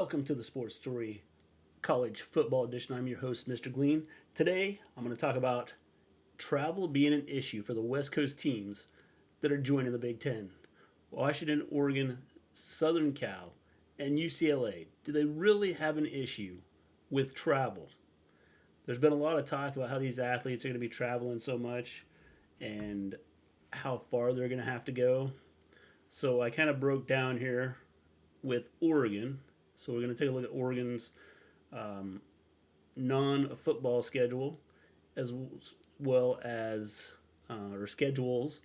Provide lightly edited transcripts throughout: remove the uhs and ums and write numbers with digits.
Welcome to the Sports Story College Football Edition. I'm your host, Mr. Gleen. Today, I'm going to talk about travel being an issue for the West Coast teams that are joining the Big Ten. Washington, Oregon, Southern Cal, and UCLA. Do they really have an issue with travel? There's been a lot of talk about how these athletes are going to be traveling so much and how far they're going to have to go. So I kind of broke down here with Oregon. So we're going to take a look at Oregon's non-football schedule, as well as or schedules,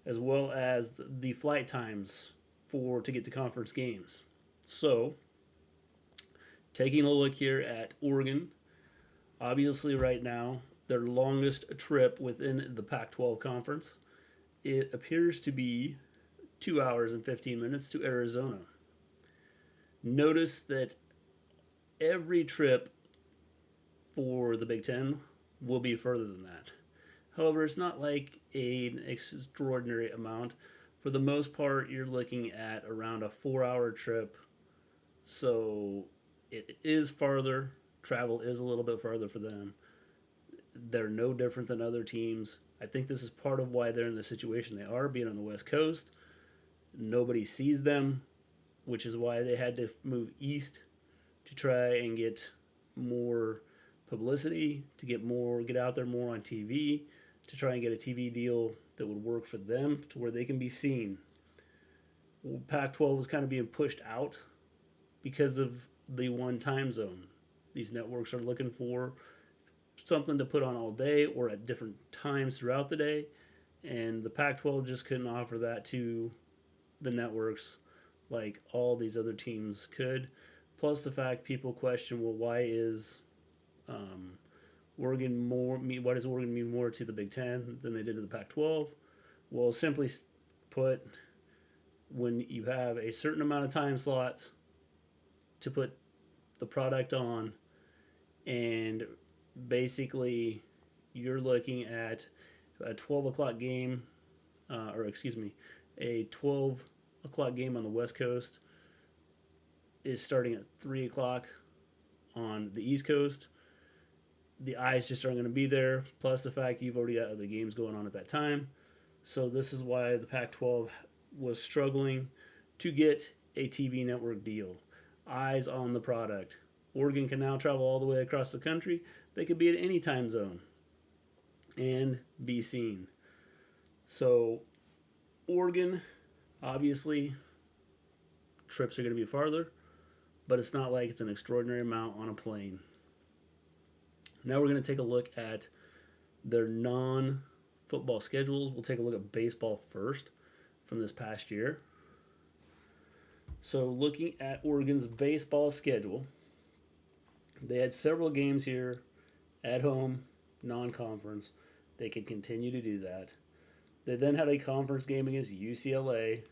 as well as the flight times to get to conference games. So, taking a look here at Oregon, obviously right now their longest trip within the Pac-12 conference, it appears to be 2 hours and 15 minutes to Arizona. Notice that every trip for the Big Ten will be further than that. However, it's not like an extraordinary amount. For the most part, you're looking at around a 4-hour trip. So it is farther. Travel is a little bit farther for them. They're no different than other teams. I think this is part of why they're in the situation they are, being on the West Coast. Nobody sees them, which is why they had to move east to try and get more publicity, to get out there more on TV, to try and get a TV deal that would work for them to where they can be seen. Pac-12 was kind of being pushed out because of the one time zone. These networks are looking for something to put on all day or at different times throughout the day, and the Pac-12 just couldn't offer that to the networks like all these other teams could. Plus the fact people question, well, why does Oregon mean more to the Big Ten than they did to the Pac-12? Well, simply put, when you have a certain amount of time slots to put the product on, and basically you're looking at a 12 o'clock game, a 12 o'clock game on the West Coast is starting at 3 o'clock on the East Coast. The eyes just aren't going to be there, plus the fact you've already got other games going on at that time. So this is why the Pac-12 was struggling to get a TV network deal. Eyes on the product. Oregon can now travel all the way across the country. They could be at any time zone and be seen. So Oregon, obviously, trips are going to be farther, but it's not like it's an extraordinary amount on a plane. Now we're going to take a look at their non-football schedules. We'll take a look at baseball first from this past year. So looking at Oregon's baseball schedule, they had several games here at home, non-conference. They could continue to do that. They then had a conference game against UCLA,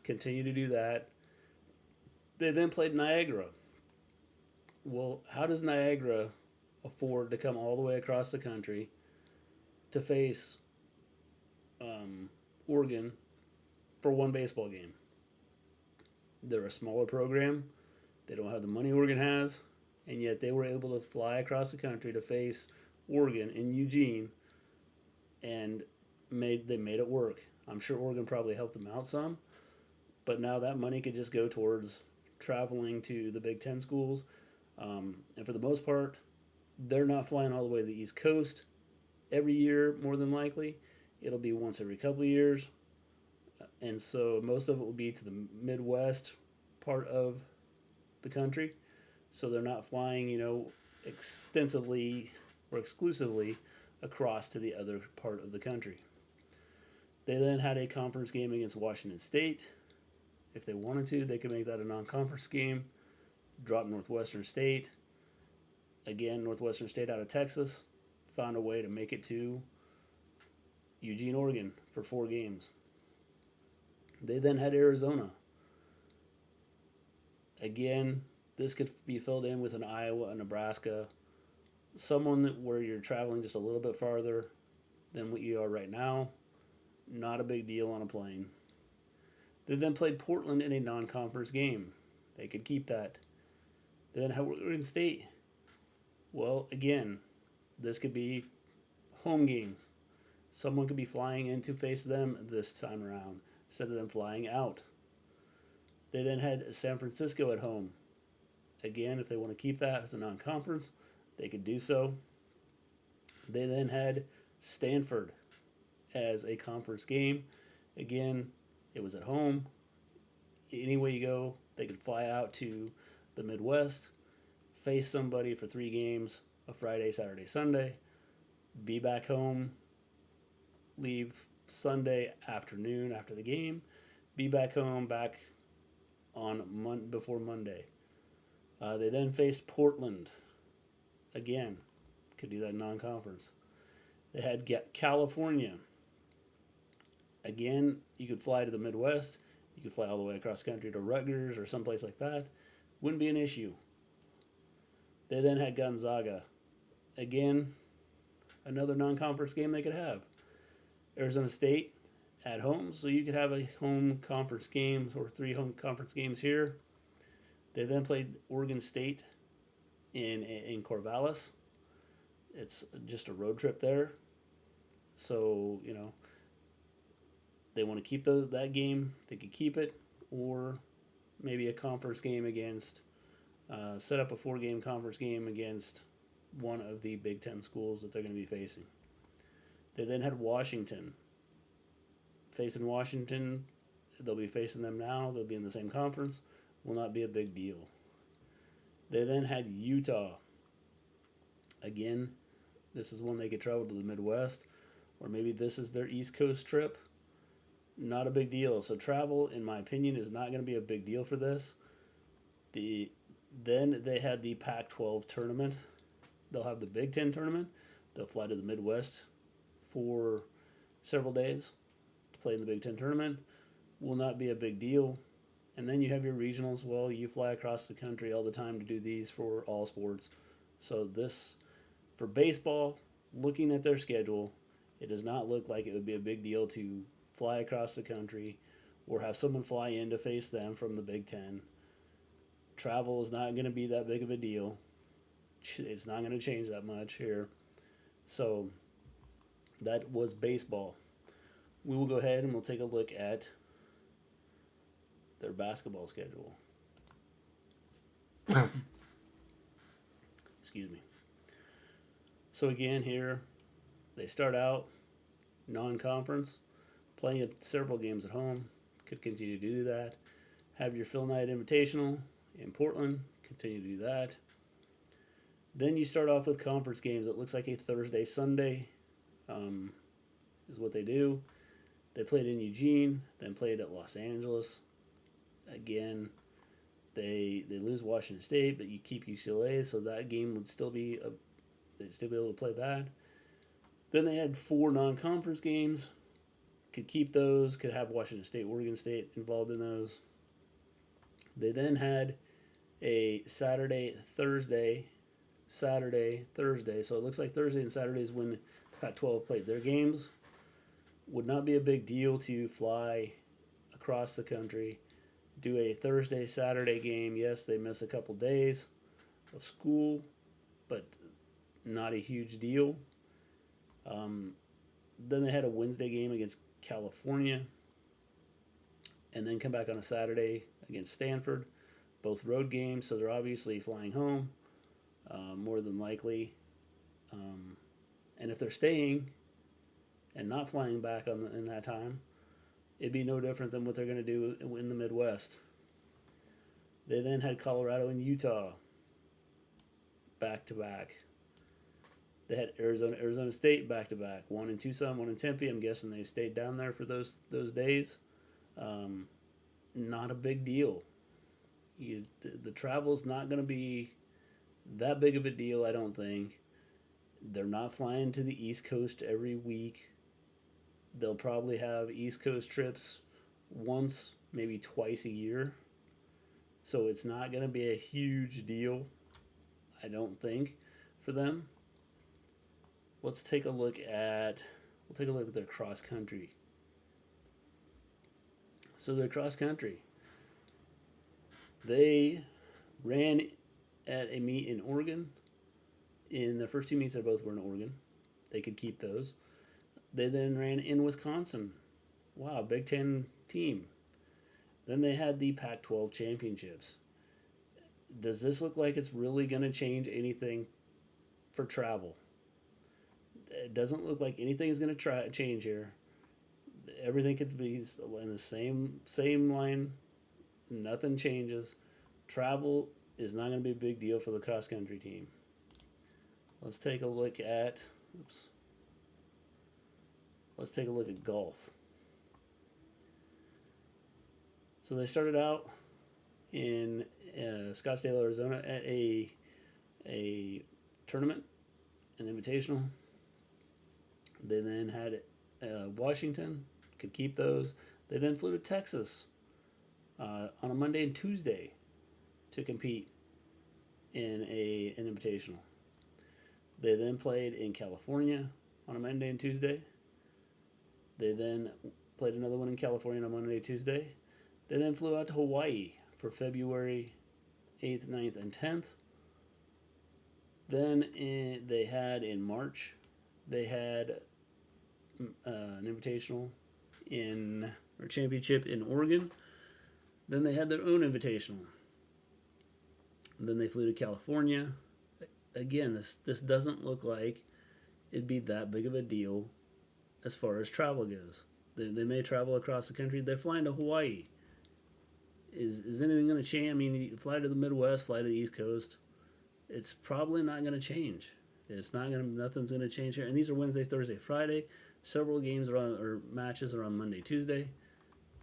continue to do that. They then played Niagara. Well, how does Niagara afford to come all the way across the country to face Oregon for one baseball game? They're a smaller program. They don't have the money Oregon has, and yet they were able to fly across the country to face Oregon in Eugene, and they made it work. I'm sure Oregon probably helped them out some, but now that money could just go towards traveling to the Big Ten schools. And for the most part, they're not flying all the way to the East Coast every year, more than likely. It'll be once every couple of years. And so most of it will be to the Midwest part of the country. So they're not flying, extensively or exclusively across to the other part of the country. They then had a conference game against Washington State. If they wanted to, they could make that a non-conference game, drop Northwestern State. Again, Northwestern State out of Texas found a way to make it to Eugene, Oregon for 4 games. They then had Arizona. Again, this could be filled in with an Iowa, a Nebraska, someone where you're traveling just a little bit farther than what you are right now. Not a big deal on a plane. They then played Portland in a non-conference game. They could keep that. They then had Oregon State. Well, again, this could be home games. Someone could be flying in to face them this time around instead of them flying out. They then had San Francisco at home. Again, if they want to keep that as a non-conference, they could do so. They then had Stanford as a conference game. Again, it was at home. Any way you go, they could fly out to the Midwest, face somebody for 3 games, a Friday, Saturday, Sunday, be back home, leave Sunday afternoon after the game, be back home back on before Monday. They then faced Portland. Again, could do that non-conference. They had California. Again, you could fly to the Midwest. You could fly all the way across country to Rutgers or someplace like that. Wouldn't be an issue. They then had Gonzaga. Again, another non-conference game they could have. Arizona State at home, so you could have a home conference game or 3 home conference games here. They then played Oregon State in Corvallis. It's just a road trip there. So, they want to keep that game, they could keep it, or maybe a conference game against, set up a 4-game conference game against one of the Big Ten schools that they're going to be facing. They then had Washington. Facing Washington, they'll be facing them now. They'll be in the same conference. Will not be a big deal. They then had Utah. Again, this is when they could travel to the Midwest, or maybe this is their East Coast trip. Not a big deal. So travel, in my opinion, is not going to be a big deal for this. Then they had the Pac-12 tournament. They'll have the Big Ten tournament. They'll fly to the Midwest for several days to play in the Big Ten tournament. Will not be a big deal. And then you have your regionals. Well, you fly across the country all the time to do these for all sports. So this, for baseball, looking at their schedule, it does not look like it would be a big deal to fly across the country or have someone fly in to face them from the Big Ten. Travel is not going to be that big of a deal. It's not going to change that much here. So that was baseball. We will go ahead and we'll take a look at their basketball schedule. Excuse me. So again here, they start out non-conference, playing several games at home. Could continue to do that. Have your Phil Knight Invitational in Portland. Continue to do that. Then you start off with conference games. It looks like a Thursday, Sunday is what they do. They played in Eugene, then played at Los Angeles. Again, they lose Washington State, but you keep UCLA, so that game would still be they'd still be able to play that. Then they had 4 non-conference games. Could keep those. Could have Washington State, Oregon State involved in those. They then had a Saturday, Thursday. So it looks like Thursday and Saturday is when Pac-12 played their games. Would not be a big deal to fly across the country, do a Thursday, Saturday game. Yes, they miss a couple days of school, but not a huge deal. Then they had a Wednesday game against California, and then come back on a Saturday against Stanford. Both road games, so they're obviously flying home, more than likely. And if they're staying and not flying back in that time, it'd be no different than what they're going to do in the Midwest. They then had Colorado and Utah back-to-back. They had Arizona State back-to-back. One in Tucson, one in Tempe. I'm guessing they stayed down there for those days. Not a big deal. The travel's not going to be that big of a deal, I don't think. They're not flying to the East Coast every week. They'll probably have East Coast trips once, maybe twice a year. So it's not going to be a huge deal, I don't think, for them. Let's take a look at their cross country. So their cross country, they ran at a meet in Oregon. In the first two meets, they both were in Oregon. They could keep those. They then ran in Wisconsin. Wow, Big Ten team. Then they had the Pac-12 championships. Does this look like it's really going to change anything for travel? It doesn't look like anything is going to change here. Everything could be in the same line. Nothing changes. Travel is not going to be a big deal for the cross-country team. Let's take a look at. Let's take a look at golf. So they started out in Scottsdale, Arizona, at a tournament, an invitational. They then had Washington, could keep those. They then flew to Texas on a Monday and Tuesday to compete in an invitational. They then played in California on a Monday and Tuesday. They then played another one in California on a Monday and Tuesday. They then flew out to Hawaii for February 8th, 9th, and 10th. Then they had in March, they had an invitational or championship in Oregon. Then they had their own invitational. Then they flew to California. Again, this doesn't look like it'd be that big of a deal as far as travel goes. They may travel across the country. They're flying to Hawaii. Is anything going to change? I mean, you fly to the Midwest, fly to the East Coast. It's probably not going to change. Nothing's going to change here. And these are Wednesday, Thursday, Friday. Several games or matches are on Monday, Tuesday.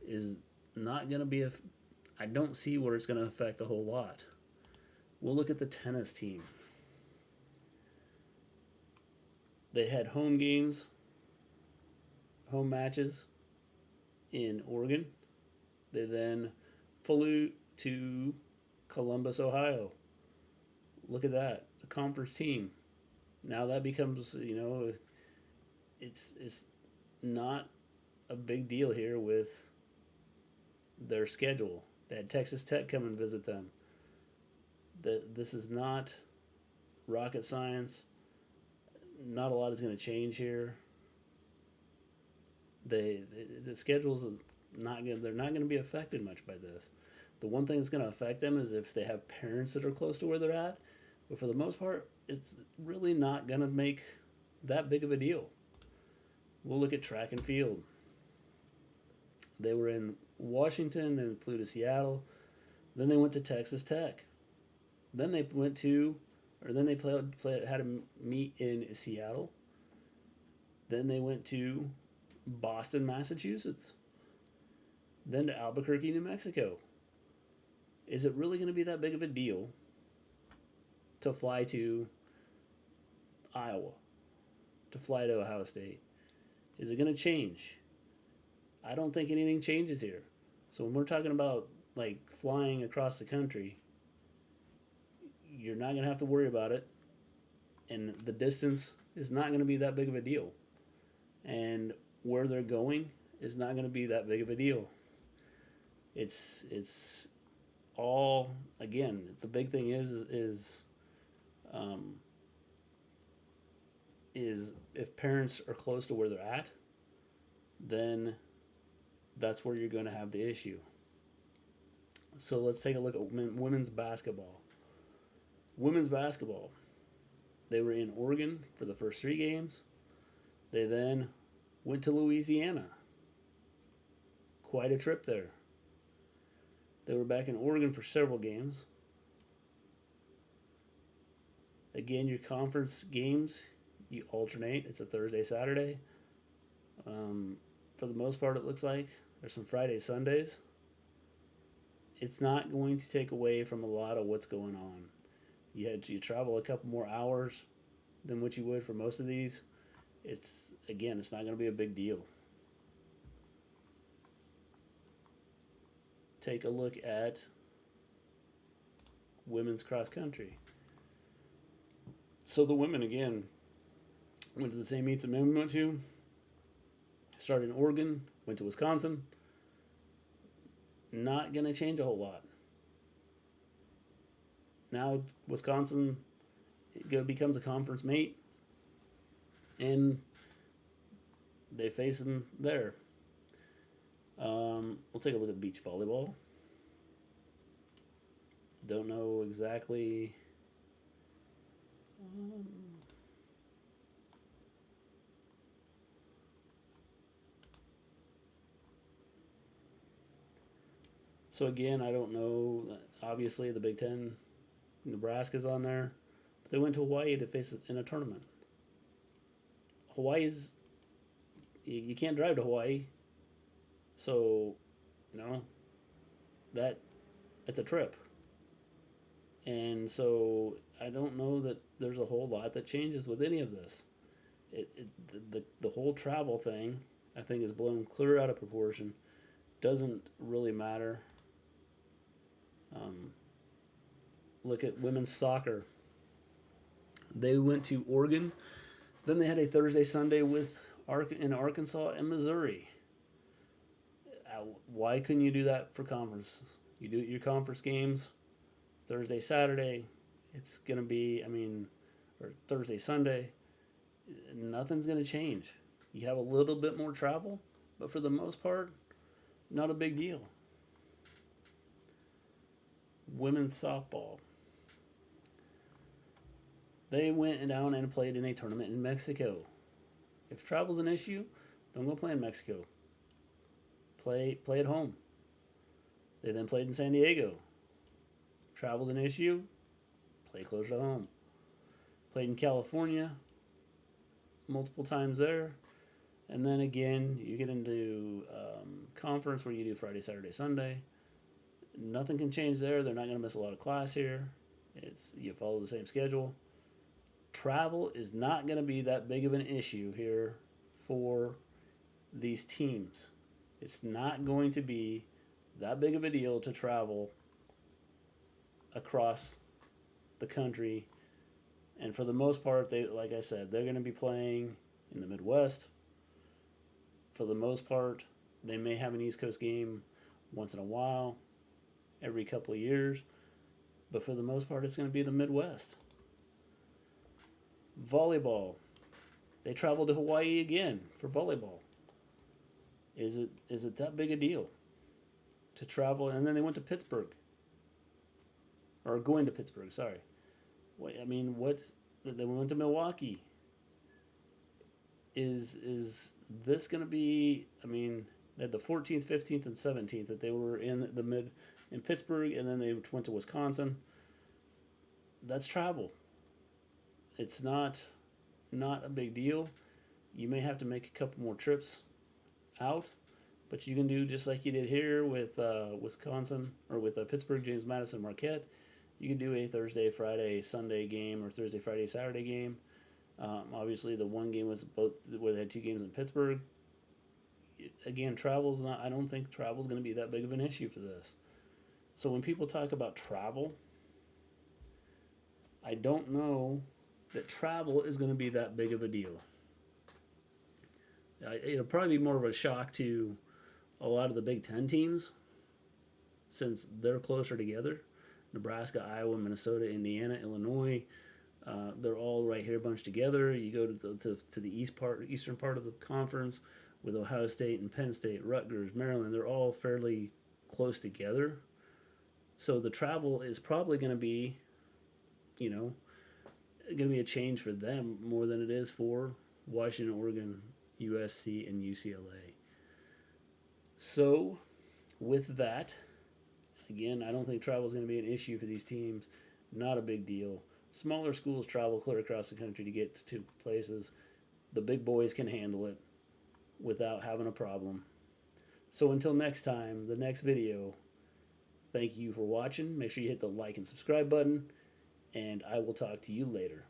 Is not going to be I don't see where it's going to affect a whole lot. We'll look at the tennis team. They had home games, home matches in Oregon. They then flew to Columbus, Ohio. Look at that, a conference team. Now that becomes, it's not a big deal here with their schedule. They had Texas Tech come and visit them. This is not rocket science. Not a lot is going to change here. The schedules they're not going to be affected much by this. The one thing that's going to affect them is if they have parents that are close to where they're at. But for the most part, it's really not going to make that big of a deal. We'll look at track and field. They were in Washington and flew to Seattle. Then they went to Texas Tech. Then they had a meet in Seattle. Then they went to Boston, Massachusetts. Then to Albuquerque, New Mexico. Is it really going to be that big of a deal to fly to Iowa, to fly to Ohio State? Is it going to change? I don't think anything changes here. So when we're talking about like flying across the country, you're not going to have to worry about it. And the distance is not going to be that big of a deal. And where they're going is not going to be that big of a deal. It's all, again, the big thing is if parents are close to where they're at, then that's where you're going to have the issue. So let's take a look at women's basketball. Women's basketball, they were in Oregon for the first 3 games. They then went to Louisiana. Quite a trip there. They were back in Oregon for several games. Again, your conference games, you alternate. It's a Thursday, Saturday. For the most part, it looks like there's some Fridays, Sundays. It's not going to take away from a lot of what's going on. You travel a couple more hours than what you would for most of these. It's not going to be a big deal. Take a look at women's cross country. So the women, again, went to the same meets that men went to. Started in Oregon, went to Wisconsin. Not going to change a whole lot. now Wisconsin becomes a conference mate, and they face them there. We'll take a look at beach volleyball. Don't know exactly. So again, I don't know. Obviously, the Big Ten, Nebraska's on there, but they went to Hawaii to face it in a tournament. Hawaii's, you can't drive to Hawaii, so that it's a trip, and so I don't know that there's a whole lot that changes with any of this. The whole travel thing, I think, is blown clear out of proportion. Doesn't really matter. Look at women's soccer. They went to Oregon. Then they had a Thursday, Sunday in Arkansas and Missouri. Why couldn't you do that for conferences? You do your conference games Thursday, Saturday. It's going to be, or Thursday, Sunday. Nothing's going to change. You have a little bit more travel, but for the most part, not a big deal. Women's softball. They went down and played in a tournament in Mexico. If travel's an issue, don't go play in Mexico. Play at home. They then played in San Diego. If travel's an issue, play closer to home. Played in California multiple times there. And then again, you get into conference where you do Friday, Saturday, Sunday. Nothing can change there. They're not going to miss a lot of class here. You follow the same schedule. Travel is not going to be that big of an issue here for these teams. It's not going to be that big of a deal to travel across the country. And for the most part, like I said, they're going to be playing in the Midwest. For the most part, they may have an East Coast game once in a while, every couple of years. But for the most part, it's going to be the Midwest. Volleyball. They traveled to Hawaii again for volleyball. Is it that big a deal to travel? And then they went to Pittsburgh. Or going to Pittsburgh, sorry. They went to Milwaukee. Is this going to be, they had the 14th, 15th, and 17th that they were in Pittsburgh, and then they went to Wisconsin. That's travel. It's not a big deal. You may have to make a couple more trips out, but you can do just like you did here with Wisconsin, or with Pittsburgh, James Madison, Marquette. You can do a Thursday, Friday, Sunday game, or Thursday, Friday, Saturday game. Obviously, the one game was both where they had two games in Pittsburgh. Again, I don't think travel's going to be that big of an issue for this. So when people talk about travel, I don't know that travel is going to be that big of a deal. It'll probably be more of a shock to a lot of the Big Ten teams, since they're closer together. Nebraska, Iowa, Minnesota, Indiana, Illinois, they're all right here bunched together. You go to the eastern part of the conference with Ohio State and Penn State, Rutgers, Maryland. They're all fairly close together. So the travel is probably going to be, a change for them more than it is for Washington, Oregon, USC, and UCLA. So with that, again, I don't think travel is going to be an issue for these teams. Not a big deal. Smaller schools travel clear across the country to get to places. The big boys can handle it without having a problem. So until next time, the next video, thank you for watching. Make sure you hit the like and subscribe button, and I will talk to you later.